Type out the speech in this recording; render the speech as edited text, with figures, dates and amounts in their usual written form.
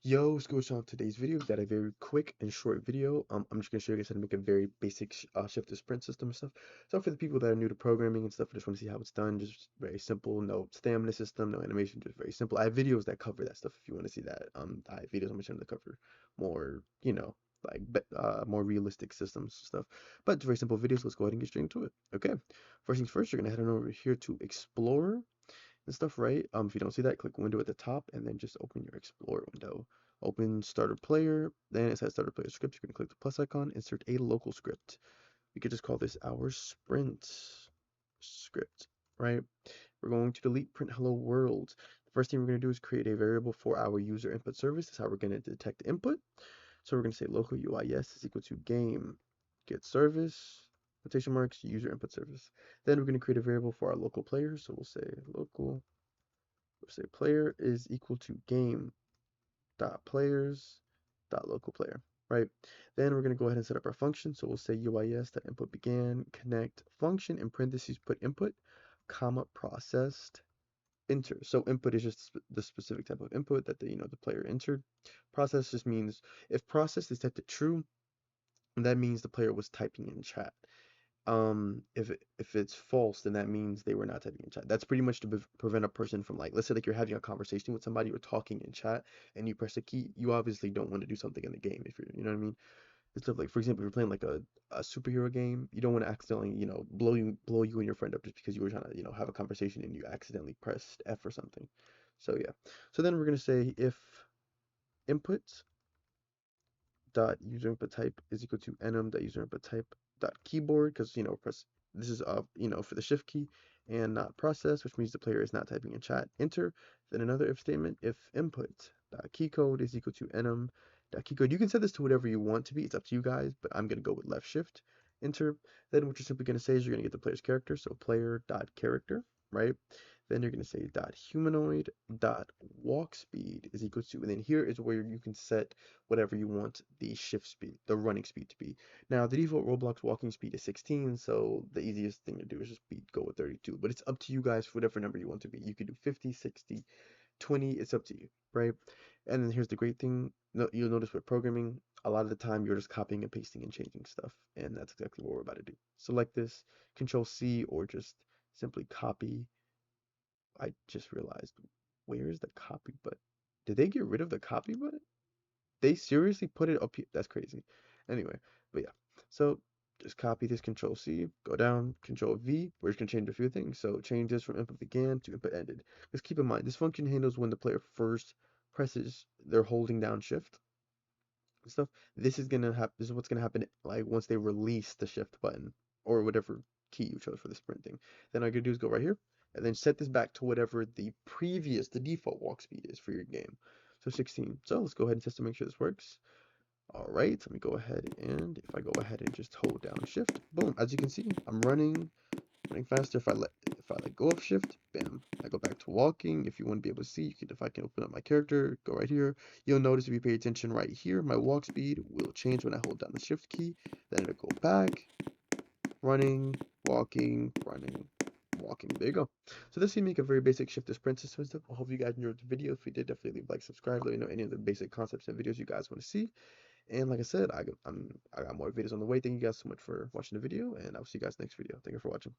Yo, what's going on? Today's video is that a very quick and short video. I'm just gonna show you guys how to make a very basic shift to sprint system and stuff. So for the people that are new to programming and stuff, I just want to see how it's done. Just very simple, no stamina system, no animation, just very simple. I have videos that cover that stuff if you want to see that. I have videos on my channel that cover more, more realistic systems and stuff. But it's very simple videos. Let's go ahead and get straight into it. Okay, first things first, you're gonna head on over here to Explorer and stuff, right? If you don't see that, click window at the top and then just open your Explorer window. Open starter player, then it says starter player script. You're gonna click the plus icon, insert a local script. We could just call this our sprint script, right? We're going to delete print hello world. The first thing we're gonna do is create a variable for our user input service. That's how we're gonna detect input. So we're gonna say local UIS is equal to game get service quotation marks user input service. Then we're gonna create a variable for our local player. So we'll say local player is equal to game dot players dot local player, right? Then we're going to go ahead and set up our function. So we'll say UIS dot input began connect function in parentheses put input comma processed enter. So input is just the specific type of input that the player entered. Process just means if process is set to true, that means the player was typing in chat. If it's false, then that means they were not typing in chat. That's pretty much to prevent a person from, like, let's say like you're having a conversation with somebody or talking in chat and you press a key, you obviously don't want to do something in the game if you're, you know what I mean? It's stuff like, for example, if you're playing like a superhero game, you don't want to accidentally, blow you and your friend up just because you were trying to, have a conversation and you accidentally pressed F or something. So yeah. So then we're gonna say if input dot user input type is equal to enum dot user input type dot keyboard, because press this is for the shift key, and not process, which means the player is not typing in chat. Enter. Then another if statement, if input dot keycode is equal to enum dot keycode. You can set this to whatever you want to be, it's up to you guys, but I'm gonna go with left shift. Enter. Then what you're simply gonna say is you're gonna get the player's character, so player dot character, right? Then you're going to say dot humanoid dot walk speed is equal to, and then here is where you can set whatever you want the shift speed, the running speed to be. Now, the default Roblox walking speed is 16, so the easiest thing to do is just go with 32, but it's up to you guys for whatever number you want to be. You could do 50, 60, 20, it's up to you, right? And then here's the great thing, no, you'll notice with programming, a lot of the time you're just copying and pasting and changing stuff, and that's exactly what we're about to do. Select this, Control C, or just simply copy. I just realized, where is the copy button? Did they get rid of the copy button? They seriously put it up here? That's crazy. Anyway, but yeah. So just copy this, Control C, go down, Control V. We're just gonna change a few things. So change this from input began to input ended. Just keep in mind, this function handles when the player first presses, they're holding down shift and stuff. This is gonna happen. This is what's gonna happen like once they release the shift button or whatever key you chose for the sprint thing. Then all you're gonna do is go right here and then set this back to whatever the default walk speed is for your game. So 16. So let's go ahead and test to make sure this works. All right, let me go ahead, and if I go ahead and just hold down shift, boom, as you can see, I'm running faster. If I let go of shift, bam, I go back to walking. If you want to be able to see, if I can open up my character, go right here, you'll notice if you pay attention right here, my walk speed will change when I hold down the shift key. Then it'll go back, running, walking, running, walking. There you go. So this seemed like a very basic shift to sprint system stuff. I hope you guys enjoyed the video. If you did, definitely leave a like, subscribe, let me know any of the basic concepts and videos you guys want to see. And like I said, I got more videos on the way. Thank you guys so much for watching the video, and I'll see you guys next video. Thank you for watching.